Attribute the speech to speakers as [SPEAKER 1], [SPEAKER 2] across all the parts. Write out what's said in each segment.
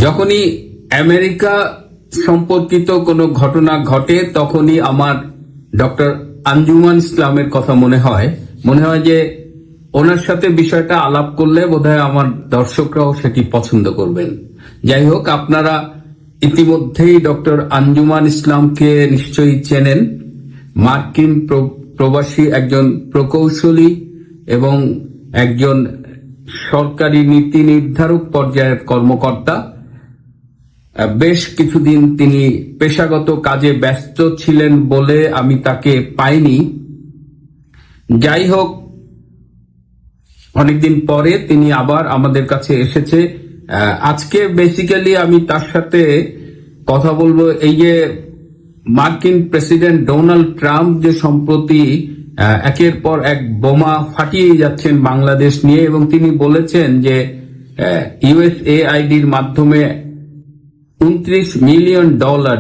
[SPEAKER 1] যখনই আমেরিকা সম্পর্কিত কোনো ঘটনা ঘটে তখনই আমার ডক্টর আঞ্জুমান ইসলামের কথা মনে হয় যে ওনার সাথে বিষয়টা আলাপ করলে বোধহয় আমার দর্শকরাও সেটি পছন্দ করবেন। যাই হোক, আপনারা ইতিমধ্যেই ডক্টর আঞ্জুমান ইসলামকে নিশ্চয়ই চেনেন। মার্কিন প্রবাসী একজন প্রকৌশলী এবং একজন সরকারি নীতি নির্ধারক পর্যায়ের কর্মকর্তা। বেশ কিছুদিন তিনি পেশাগত কাজে ব্যস্ত ছিলেন বলে আমি তাকে পাইনি। যাই হোক, অনেকদিন পরে তিনি আবার আমাদের কাছে এসেছে। আজকে বেসিক্যালি আমি তার সাথে কথা বলবো এই যে মার্কিন প্রেসিডেন্ট ডোনাল্ড ট্রাম্প যে সম্প্রতি একের পর এক বোমা ফাটিয়ে যাচ্ছেন বাংলাদেশ নিয়ে, এবং তিনি বলেছেন যে ইউএসএআইডির মাধ্যমে $29 মিলিয়ন,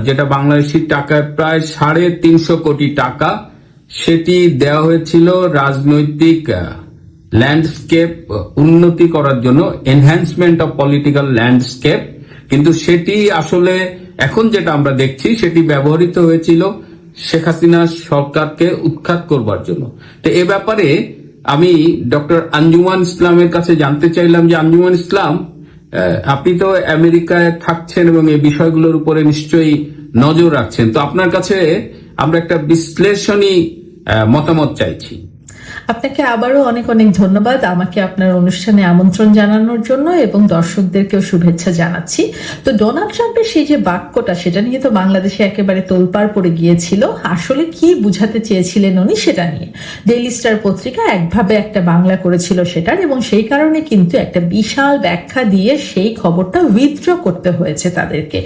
[SPEAKER 1] যেটা বাংলাদেশি টাকায় প্রায় 350 কোটি টাকা, সেটি দেওয়া হয়েছিল রাজনৈতিক ল্যান্ডস্কেপ উন্নতি করার জন্য, এনহ্যান্সমেন্ট অফ পলিটিক্যাল ল্যান্ডস্কেপ। কিন্তু সেটি আসলে এখন যেটা আমরা দেখছি সেটি ব্যবহৃত হয়েছিল শেখ হাসিনা সরকারকে উৎখাত করবার জন্য। তো এ ব্যাপারে আমি ডক্টর আঞ্জুমান ইসলামের কাছে জানতে চাইলাম যে আঞ্জুমান ইসলাম, আপনি তো আমেরিকায় থাকছেন এবং এই বিষয়গুলোর উপরে নিশ্চয়ই নজর রাখছেন, তো আপনার কাছে আমরা একটা বিশ্লেষণী মতামত চাইছি।
[SPEAKER 2] আপনাকে আবারও অনেক অনেক ধন্যবাদ আমাকে আপনার অনুষ্ঠানে আমন্ত্রণ জানানোর জন্য, এবং দর্শকদেরকেও শুভেচ্ছা জানাচ্ছি। তো ডোনাল্ড ট্রাম্পের সেই যে বাক্যটা, সেটা নিয়ে তো বাংলাদেশে একেবারে তোলপাড় পড়ে গিয়েছিল। আসলে কি বুঝাতে চেয়েছিলেন উনি সেটা নিয়ে ডেইলি স্টার পত্রিকা একভাবে একটা বাংলা করেছিল সেটার, এবং সেই কারণে কিন্তু একটা বিশাল ব্যাখ্যা দিয়ে সেই খবরটা উইথড্র করতে হয়েছে তাদেরকে।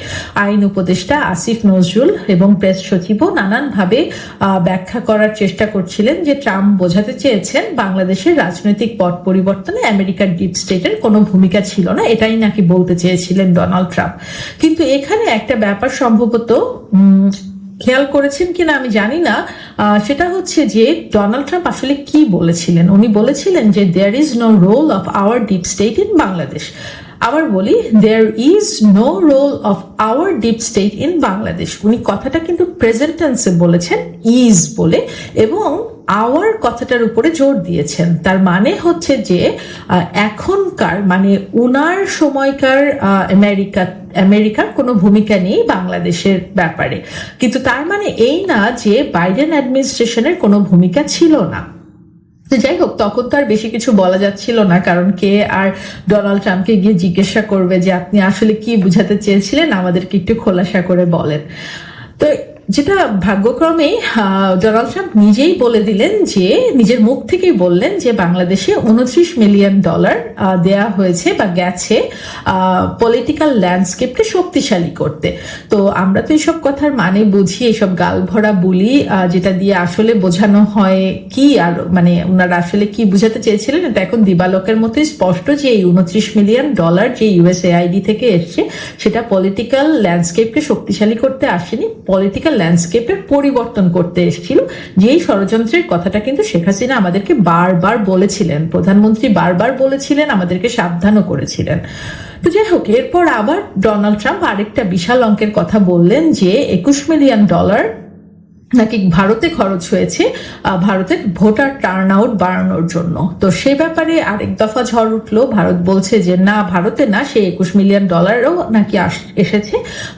[SPEAKER 2] আইন উপদেষ্টা আসিফ নজরুল এবং প্রেস সচিবও নানানভাবে ব্যাখ্যা করার চেষ্টা করছিলেন যে ট্রাম্প বোঝাতে চেয়েছেন বাংলাদেশের রাজনৈতিক পট পরিবর্তনে আমেরিকার ডিপ স্টেটের কোনো ভূমিকা ছিল না, এটাই নাকি বলতে চেয়েছিলেন ডোনাল্ড ট্রাম্প। কিন্তু এখানে একটা ব্যাপার সম্ভবত খেয়াল করেছেন কিনা আমি জানি না, সেটা হচ্ছে যে ডোনাল্ড ট্রাম্প আসলে কি বলেছিলেন। উনি বলেছিলেন যে there is no role of our deep state in Bangladesh. আবার বলি, there is no role of our deep state in Bangladesh. উনি কথাটা কিন্তু প্রেজেন্ট টেন্সে বলেছেন, ইজ বলে, এবং আওয়ার কথাটার উপরে জোর দিয়েছেন। তার মানে হচ্ছে যে এখনকার, মানে উনার সময়কার আমেরিকার কোনো ভূমিকা নেই বাংলাদেশের ব্যাপারে। কিন্তু তার মানে এই না যে বাইডেন অ্যাডমিনিস্ট্রেশনের কোনো ভূমিকা ছিল না। যাই হোক, তখন তো আর বেশি কিছু বলা যাচ্ছিল না, কারণ কে আর ডোনাল্ড ট্রাম্পকে গিয়ে জিজ্ঞাসা করবে যে আপনি আসলে কি বুঝাতে চেয়েছিলেন, আমাদেরকে একটু খোলাসা করে বলেন। তো যেটা ভাগ্যক্রমে ডোনাল্ড ট্রাম্প নিজেই বলে দিলেন, যে নিজের মুখ থেকেই বললেন যে বাংলাদেশে $29 মিলিয়ন দেয়া হয়েছে বা গেছে পলিটিক্যাল ল্যান্ডস্কেপকে শক্তিশালী করতে। তো আমরা তো এইসব কথার মানে বুঝি, এইসব গাল ভরা বুলি, যেটা দিয়ে আসলে বোঝানো হয় কি, আর মানে ওনারা আসলে কি বুঝাতে চেয়েছিলেন এটা এখন দিবালোকের মতোই স্পষ্ট, যে এই $29 মিলিয়ন যে ইউএসএআইডি থেকে এসছে সেটা পলিটিক্যাল ল্যান্ডস্কেপকে শক্তিশালী করতে আসেনি, পলিটিক্যাল ল্যান্ডস্কেপের পরিবর্তন করতে এসেছিল। যেই ষড়যন্ত্রের কথাটা কিন্তু শেখ হাসিনা আমাদেরকে বারবার বলেছিলেন, প্রধানমন্ত্রী বারবার বলেছিলেন, আমাদেরকে সাবধানও করেছিলেন। তো যাই হোক, এরপর আবার ডোনাল্ড ট্রাম্প আরেকটা বিশাল অঙ্কের কথা বললেন, যে $21 মিলিয়ন নাকি ভারতে খরচ হয়েছে ভারতের ভোটার টার্ন আউট বাড়ানোর জন্য। তো সে ব্যাপারে আরেক দফা ঝড় উঠলো। ভারত বলছে যে না, ভারতে না, সেই $21 মিলিয়ন নাকি এসেছে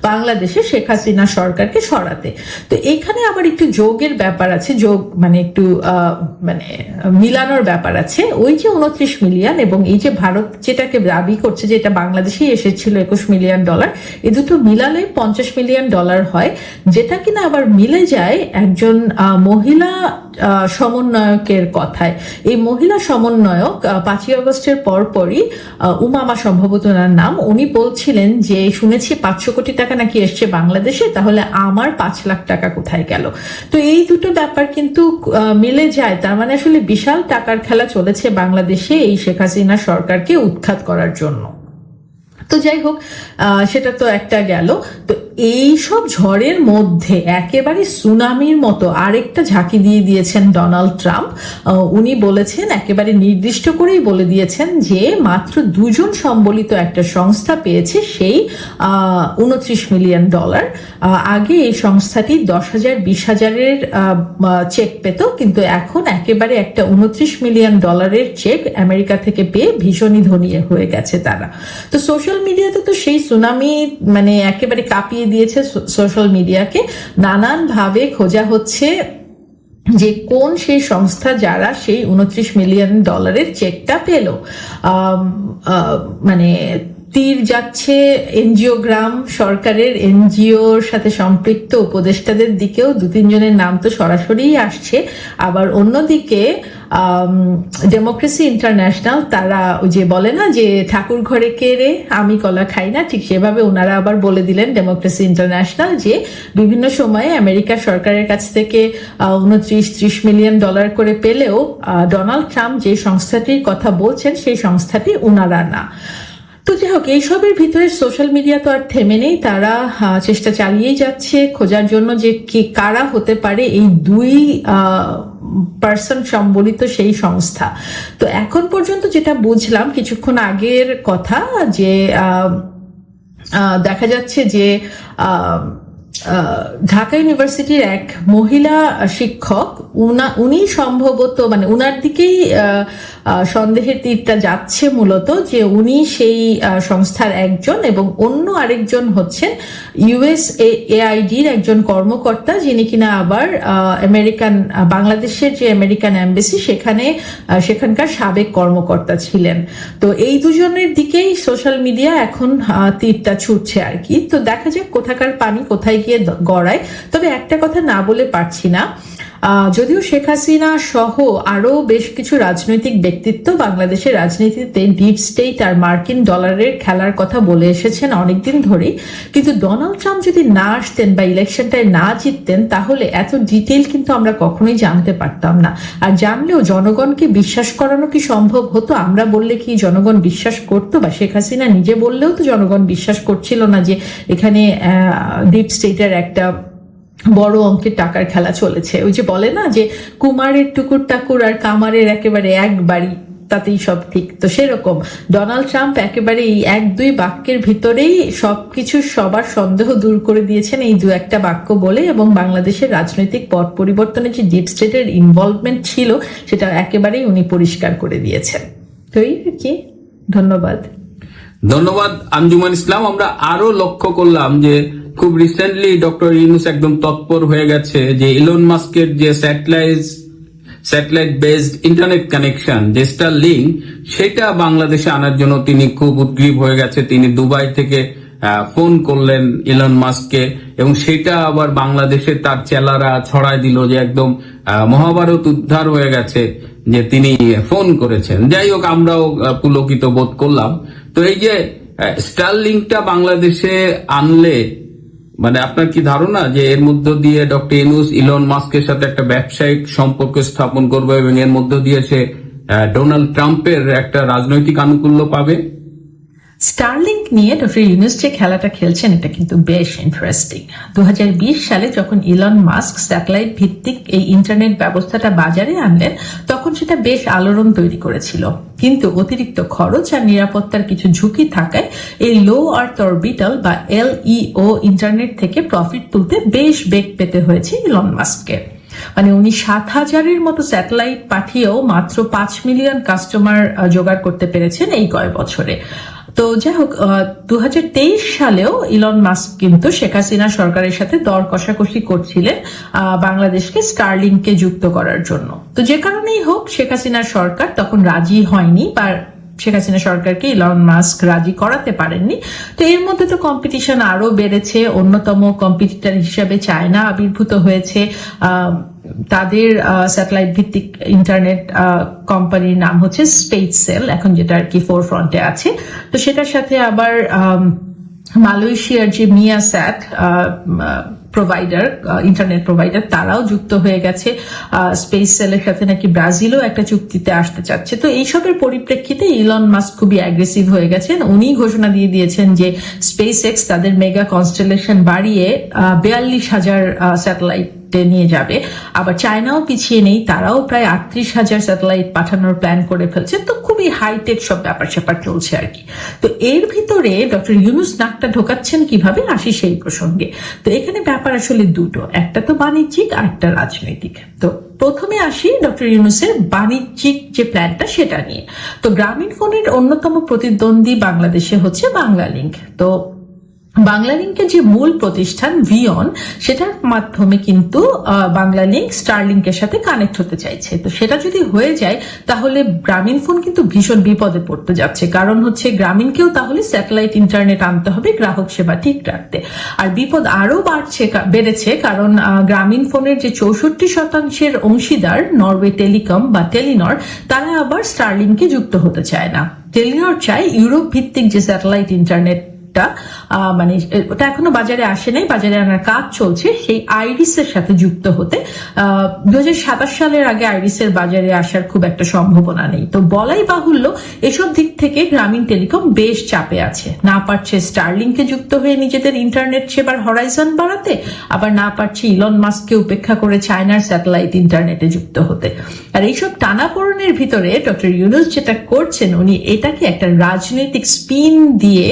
[SPEAKER 2] বাংলাদেশে শেখ হাসিনা সরকারকে সরাতে। তো এখানে আবার একটু যোগের ব্যাপার আছে, যোগ মানে একটু মানে মিলানোর ব্যাপার আছে। ওই যে $29 মিলিয়ন এবং এই যে ভারত যেটাকে দাবি করছে যে এটা বাংলাদেশেই এসেছিল $21 মিলিয়ন, এ দুটো মিলালে $50 মিলিয়ন হয়, যেটা কিনা আবার মিলে যায় একজন মহিলা সমন্বয়কের কথায়। এই মহিলা সমন্বয়ক 5ই আগস্টের পরপরই, উমামা সম্ভবত ওনার নাম, উনি বলছিলেন যে শুনেছি 500 কোটি টাকা নাকি এসছে বাংলাদেশে, তাহলে আমার 5 লাখ টাকা কোথায় গেল। তো এই দুটো ব্যাপার কিন্তু মিলে যায়। তার মানে আসলে বিশাল টাকার খেলা চলেছে বাংলাদেশে এই শেখ হাসিনা সরকারকে উৎখাত করার জন্য। তো যাই হোক, সেটা তো একটা গেল। তো এই সব ঝড়ের মধ্যে একেবারে সুনামির মতো আরেকটা ঝাঁকি দিয়ে দিয়েছেন ডোনাল্ড ট্রাম্প। উনি বলেছেন, একেবারে নির্দিষ্ট করেই বলে দিয়েছেন যে মাত্র 2 জন সম্বলিত একটা সংস্থা পেয়েছে সেই $29 মিলিয়ন। আগে এই সংস্থাটি 10,000 20,000-এর চেক পেত, কিন্তু এখন একেবারে একটা $29 মিলিয়ন চেক আমেরিকা থেকে পেয়ে ভীষণই ধনী হয়ে গেছে তারা। তো সোশ্যাল মিডিয়াতে তো সেই সুনামি মানে একেবারে কাঁপিয়ে দিয়েছে সোশ্যাল মিডিয়াকে। নানান ভাবে খোঁজা হচ্ছে যে কোন সেই সংস্থা যারা সেই $29 মিলিয়ন চেকটা পেল। মানে তীর যাচ্ছে এনজিওগ্রাম, সরকারের এনজিওর সাথে সম্পৃক্ত উপদেষ্টাদের দিকেও 2-3 জনের নাম তো সরাসরি আসছে। আবার অন্যদিকে ডেমোক্রেসি ইন্টারন্যাশনাল, তারা ওই যে বলে না যে ঠাকুর ঘরে কে রে, আমি কলা খাই না, ঠিক সেভাবে ওনারা আবার বলে দিলেন ডেমোক্রেসি ইন্টারন্যাশনাল যে বিভিন্ন সময়ে আমেরিকা সরকারের কাছ থেকে $29-30 মিলিয়ন করে পেলেও ডোনাল্ড ট্রাম্প যে সংস্থাটির কথা বলছেন সেই সংস্থাটি ওনারা না। তো যাই হোক, এইসবের ভিতরে সোশ্যাল মিডিয়া তো আর থেমে নেই, তারা চেষ্টা চালিয়েই যাচ্ছে খোঁজার জন্য যে কে কারা হতে পারে এই 2 পার্সন সম্বলিত সেই সংস্থা। তো এখন পর্যন্ত যেটা বুঝলাম কিছুক্ষণ আগের কথা, যে দেখা যাচ্ছে যে ঢাকা ইউনিভার্সিটির এক মহিলা শিক্ষক, উনি সম্ভবত মানে উনার দিকেই সন্দেহের তীরটা যাচ্ছে মূলত, যে উনি সেই সংস্থার একজন এবং অন্য আরেকজন হচ্ছেন USAIDর একজন কর্মকর্তা, যিনি কিনা আবার বাংলাদেশের যে আমেরিকান এমবেসি সেখানকার সাবেক কর্মকর্তা ছিলেন। তো এই দুজনের দিকেই সোশ্যাল মিডিয়া এখন তীরটা ছুটছে আর কি। তো দেখা যাক কোথাকার পানি কোথায় গিয়ে গড়ায়। তবে একটা কথা না বলে পারছি না, যদিও শেখ হাসিনা সহ আরো বেশ কিছু রাজনৈতিক ব্যক্তিত্ব বাংলাদেশের রাজনীতিতে ডিপ স্টেট আর মার্কিন ডলারের খেলার কথা বলে এসেছেন অনেকদিন ধরেই, কিন্তু ডোনাল্ড ট্রাম্প যদি না আসতেন বা ইলেকশনটায় না জিততেন তাহলে এত ডিটেইল কিন্তু আমরা কখনোই জানতে পারতাম না। আর জানলেও জনগণকে বিশ্বাস করানো কি সম্ভব হতো? আমরা বললে কি জনগণ বিশ্বাস করতো? বা শেখ হাসিনা নিজে বললেও তো জনগণ বিশ্বাস করছিল না যে এখানে ডিপ স্টেটের একটা বড় অঙ্কের টাকার খেলা চলেছে। ওই যে বলে না যে কুমারের টুকুর টাকুর আর কামারের একেবারে এক বাড়ি, তাতেই সব ঠিক। তো সেরকম ডোনাল্ড ট্রাম্প একেবারে এই 1-2 বাক্যের ভিতরেই সবকিছু সবার সন্দেহ দূর করে দিয়েছেন এই 2-1টা বাক্য বলে, এবং বাংলাদেশের রাজনৈতিক পট পরিবর্তনে যে ডিপ স্টেটের ইনভলভমেন্ট ছিল সেটা একেবারেই উনি পরিষ্কার করে দিয়েছেন। তো এই আর কি। ধন্যবাদ
[SPEAKER 1] আঞ্জুমান ইসলাম। আমরা আরো লক্ষ্য করলাম যে খুব রিসেন্টলি ডক্টর ইউনূস একদম তৎপর হয়ে গেছে যে ইলন মাস্কের যে স্যাটেলাইট বেসড ইন্টারনেট কানেকশন যে স্টারলিংক, সেটা বাংলাদেশে আনার জন্য তিনি খুব উদ্গ্রীব হয়ে গেছে। তিনি দুবাই থেকে ফোন করলেন ইলন মাস্ককে, এবং সেটা আবার বাংলাদেশে তার চেলারা ছড়ায় দিল যে একদম মহাভারত উদ্ধার হয়ে গেছে যে তিনি ফোন করেছেন। যাই হোক, আমরাও পুলকিত বোধ করলাম। তো এই যে স্টারলিংকটা বাংলাদেশে আনলে মানে আপনার কি ধারণা যে এর মধ্য দিয়ে ডক্টর ইউনূস ইলন মাস্কের সাথে একটা ব্যবসায়িক সম্পর্ক স্থাপন করবে এবং এর মধ্য দিয়ে সে ডোনাল্ড ট্রাম্পের একটা রাজনৈতিক আনুকূল্য পাবে?
[SPEAKER 2] স্টারলিংক নিয়ে ডক্টর ইউনূস যে খেলাটা খেলছেন এটা কিন্তু বেশ ইন্টারেস্টিং। 2020 সালে যখন ইলন মাস্ক স্যাটেলাইট ভিত্তিক এই ইন্টারনেট ব্যবস্থাটা বাজারে আনলেন তখন সেটা বেশ আলোড়ন তৈরি করেছিল, কিন্তু অতিরিক্ত খরচ আর নিরাপত্তার কিছু ঝুঁকি থাকায় এই লো আর্থ অরবিটাল বা LEO ইন্টারনেট থেকে প্রফিট তুলতে বেশ বেগ পেতে হয়েছে ইলন মাস্ককে। মানে উনি 7,000-এর মতো স্যাটেলাইট পাঠিয়েও মাত্র 5 মিলিয়ন কাস্টমার জোগাড় করতে পেরেছেন এই কয় বছরে। তো যাই হোক, 2023 সালেও ইলন মাস্ক কিন্তু শেখ হাসিনা সরকারের সাথে দর কষাকষি করছিলেন বাংলাদেশকে স্টারলিংকে যুক্ত করার জন্য। তো যে কারণেই হোক শেখ হাসিনার সরকার তখন রাজি হয়নি, বা শেখ হাসিনা সরকারকে ইলন মাস্ক রাজি করাতে পারেননি। তো এর মধ্যে তো কম্পিটিশন আরো বেড়েছে। অন্যতম কম্পিটিটর হিসেবে চায়না আবির্ভূত হয়েছে। তাদের স্যাটেলাইট ভিত্তিক ইন্টারনেট কোম্পানির নাম হচ্ছে স্পেসসেল, এখন যেটা আর কি ফোরফ্রন্টে আছে। তো সেটার সাথে আবার মালয়েশিয়ার যে মিয়াস্যাট প্রোভাইডার, ইন্টারনেট প্রোভাইডার, তারাও যুক্ত হয়ে গেছে। স্পেস সেলের সাথে নাকি ব্রাজিলও একটা চুক্তিতে আসতে চাচ্ছে। তো এইসবের পরিপ্রেক্ষিতে ইলন মাস্ক খুবই অ্যাগ্রেসিভ হয়ে গেছেন। উনি ঘোষণা দিয়ে দিয়েছেন যে স্পেস এক্স তাদের মেগা কনস্টেলেশন বাড়িয়ে 42,000 স্যাটেলাইট নিয়ে যাবে। আবার চায়নাও পিছিয়ে নেই, তারাও প্রায় 38,000 স্যাটেলাইট পাঠানোর প্ল্যান করে ফেলছে। তো খুবই হাইটেক সব ব্যাপার স্যাপার চলছে আর কি। তো এর ভিতরে ডক্টর ইউনূস নাকটা ঢোকাচ্ছেন কিভাবে, আসি সেই প্রসঙ্গে। তো এখানে ব্যাপার আসলে দুটো, একটা তো বাণিজ্যিক আর একটা রাজনৈতিক। তো প্রথমে আসি ডক্টর ইউনূসের বাণিজ্যিক যে প্ল্যানটা সেটা নিয়ে। তো গ্রামীণ ফোনের অন্যতম প্রতিদ্বন্দ্বী বাংলাদেশে হচ্ছে বাংলালিংক। তো বাংলালিংকের যে মূল প্রতিষ্ঠান ভিয়ন, সেটার মাধ্যমে কিন্তু বাংলালিংক স্টারলিংকের সাথে কানেক্ট হতে চাইছে। তো সেটা যদি হয়ে যায় তাহলে গ্রামীণ ফোন কিন্তু ভীষণ বিপদে পড়তে যাচ্ছে। কারণ হচ্ছে গ্রামীণকেও তাহলে স্যাটেলাইট ইন্টারনেট আনতে হবে গ্রাহক সেবা ঠিক রাখতে। আর বিপদ আরো বেড়েছে, কারণ গ্রামীণ ফোনের যে 64% অংশীদার নরওয়ে টেলিকম বা টেলিনর, তারা আবার স্টারলিংকে যুক্ত হতে চায় না। টেলিনর চায় ইউরোপ ভিত্তিক যে স্যাটেলাইট ইন্টারনেট, মানে ওটা এখনো বাজারে আসে নাই, বাজারে আনার কাজ চলছে, সেই আইরিস এর সাথে যুক্ত হতে 2027 সালের আগে আইরিসের বাজারে আসার খুব একটা সম্ভাবনা নেই। তো বলাই বাহুল্য এসব দিক থেকে গ্রামীণ টেলিকম বেশ চাপে আছে। না পারছে স্টারলিংকে যুক্ত হয়ে নিজেদের ইন্টারনেট সেবার হরাইজন বাড়াতে, আবার না পারছে ইলন মাস্ককে উপেক্ষা করে চায়নার স্যাটেলাইট ইন্টারনেটে যুক্ত হতে। আর এইসব টানাপোড়েনের ভিতরে ডক্টর ইউনূস যেটা করছেন, উনি এটাকে একটা রাজনৈতিক স্পিন দিয়ে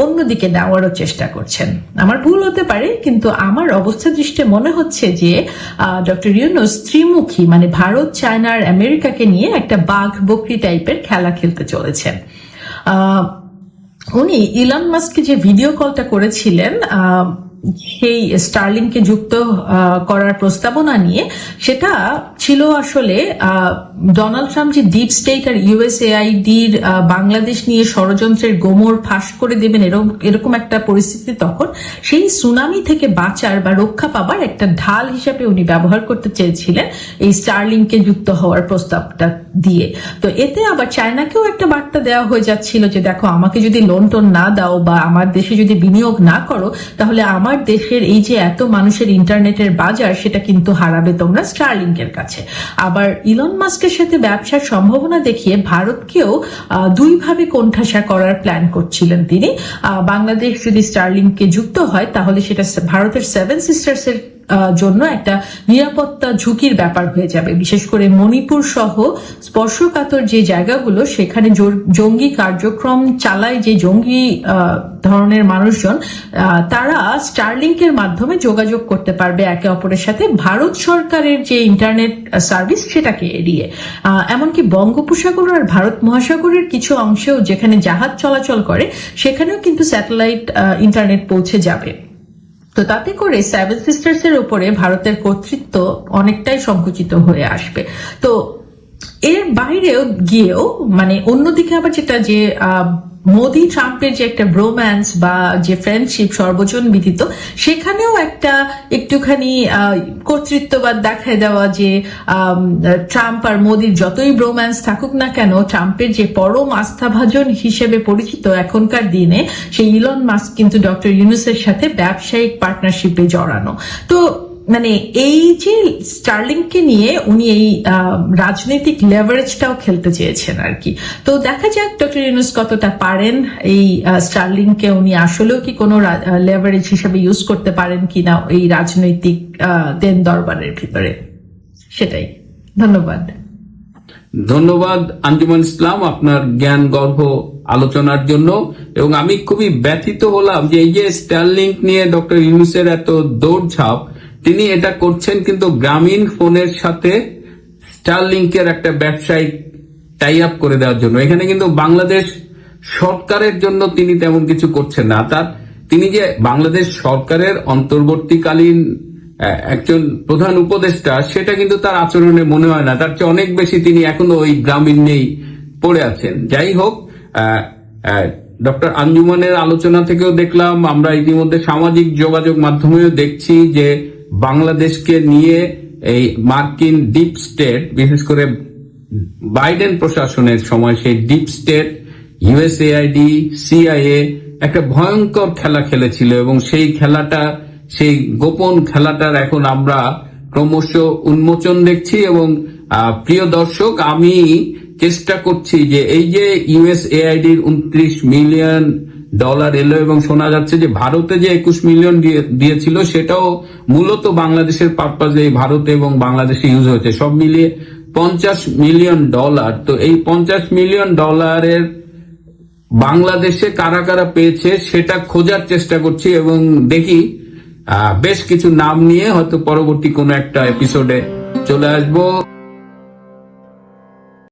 [SPEAKER 2] অন্যদিকে নেওয়ারও চেষ্টা করছেন। আমার ভুল হতে পারে, কিন্তু আমার অবস্থা দৃষ্টে মনে হচ্ছে যে ডক্টর ইউনূস ত্রিমুখী, মানে ভারত, চায়না আর আমেরিকাকে নিয়ে একটা বাঘ বকরি টাইপের খেলা খেলতে চলেছেন। উনি ইলন মাস্ককে যে ভিডিও কলটা করেছিলেন সেই স্টারলিংকে যুক্ত করার প্রস্তাবনা নিয়ে, সেটা ছিল আসলে ডোনাল্ড ট্রাম্প যে ডিপ স্টেট আর ইউএসএআইডির বাংলাদেশ নিয়ে ষড়যন্ত্রের গোমর ফাঁস করে দেবেন এরকম একটা পরিস্থিতি, তখন সেই সুনামি থেকে বাঁচার বা রক্ষা পাবার একটা ঢাল হিসাবে উনি ব্যবহার করতে চেয়েছিলেন এই স্টারলিংকে যুক্ত হওয়ার প্রস্তাবটা দিয়ে। তো এতে আবার চায়নাকেও একটা বার্তা দেওয়া হয়ে যাচ্ছিল যে দেখো, আমাকে যদি লোন টোন না দাও বা আমার দেশে যদি বিনিয়োগ না করো, তাহলে আমার দেশের এই যে এত মানুষের ইন্টারনেটের বাজার, সেটা কিন্তু হারাবে তোমরা স্টারলিংকের কাছে। আবার ইলন মাস্কের সাথে ব্যবসার সম্ভাবনা দেখিয়ে ভারতকেও দুইভাবে কোণঠাসা করার প্ল্যান করছিলেন তিনি। বাংলাদেশ যদি স্টারলিংকে যুক্ত হয় তাহলে সেটা ভারতের সেভেন সিস্টার্স এর জন্য একটা নিরাপত্তা ঝুঁকির ব্যাপার হয়ে যাবে। বিশেষ করে মণিপুর সহ স্পর্শকাতর যে জায়গাগুলো, সেখানে জঙ্গি কার্যক্রম চালায় যে জঙ্গি ধরনের মানুষজন, তারা স্টারলিংকের মাধ্যমে যোগাযোগ করতে পারবে একে অপরের সাথে, ভারত সরকারের যে ইন্টারনেট সার্ভিস সেটাকে এড়িয়ে। এমনকি বঙ্গোপসাগর আর ভারত মহাসাগরের কিছু অংশেও যেখানে জাহাজ চলাচল করে, সেখানেও কিন্তু স্যাটেলাইট ইন্টারনেট পৌঁছে যাবে। তো তাতে করে সেভেন সিস্টার্স এর উপরে ভারতের কর্তৃত্ব অনেকটাই সংকুচিত হয়ে আসবে। তো এর বাইরেও গিয়েও, মানে অন্যদিকে আবার যেটা যে মোদি ট্রাম্পের যে একটা ব্রোম্যান্স বা যে ফ্রেন্ডশিপ সর্বজন বিদিত, সেখানেও একটা একটুখানি কর্তৃত্ববাদ দেখায় দেওয়া যে ট্রাম্প আর মোদির যতই ব্রোম্যান্স থাকুক না কেন, ট্রাম্পের যে পরম আস্থাভাজন হিসেবে পরিচিত এখনকার দিনে সেই ইলন মাস্ক কিন্তু ডক্টর ইউনূসের সাথে ব্যবসায়িক পার্টনারশিপে জড়ানো। তো মানে এই যে স্টারলিংকে নিয়ে উনি এই রাজনৈতিক লেভারেজটাও খেলতে চেয়েছেন আর কি। তো দেখা যাক ডক্টর ইউনূস কতটা পারেন এই স্টারলিংকে উনি আসলেও কি কোনো লেভারেজ হিসেবে ইউজ করতে পারেন কিনা এই রাজনৈতিক দেন দরবারের ভিতরে, সেটাই। ধন্যবাদ।
[SPEAKER 1] ধন্যবাদ আঞ্জুমান ইসলাম আপনার জ্ঞান গর্ভ আলোচনার জন্য। এবং আমি খুবই ব্যথিত হলাম যে এই যে স্টারলিংক নিয়ে ডক্টর ইউনূসের এত দৌড়ঝাঁপ, তিনি এটা করছেন কিন্তু গ্রামীণ ফোনের সাথে স্টারলিংকের একটা ব্যবসায়িক টাই আপ করে দেওয়ার জন্য। এখানে কিন্তু বাংলাদেশ সরকারের জন্য তিনি তেমন কিছু করছেন না। তিনি যে বাংলাদেশ সরকারের অন্তর্বর্তীকালীন একজন প্রধান উপদেষ্টা, সেটা কিন্তু তার আচরণে মনে হয় না। তার চেয়ে অনেক বেশি তিনি এখনো ওই গ্রামীণ নেই পড়ে আছেন। যাই হোক, ডক্টর আঞ্জুমানের আলোচনা থেকেও দেখলাম, আমরা ইতিমধ্যে সামাজিক যোগাযোগ মাধ্যমেও দেখছি যে বাংলাদেশকে নিয়ে এই মার্কিন ডিপ স্টেট, বিশেষ করে বাইডেন প্রশাসনের সময় সেই ডিপ স্টেট, ইউএসএআইডি, সিআইএ একটা ভয়ঙ্কর খেলা খেলেছিল এবং সেই খেলাটা সেই গোপন খেলাটার এখন আমরা ক্রমশ উন্মোচন দেখছি। এবং প্রিয় দর্শক, আমি চেষ্টা করছি যে এই যে ইউএসএআইডির $29 মিলিয়ন এলো এবং শোনা যাচ্ছে যে ভারতে যে 21 মিলিয়ন দিয়েছিল সেটাও মূলত বাংলাদেশের পারপাজে ভারতে এবং বাংলাদেশে ইউজ হয়েছে, সব মিলিয়ে $50 মিলিয়ন। তো এই $50 মিলিয়ন বাংলাদেশে কারা কারা পেয়েছে সেটা খোঁজার চেষ্টা করছি এবং দেখি বেশ কিছু নাম নিয়ে হয়তো পরবর্তী কোনো একটা এপিসোডে চলে আসবো।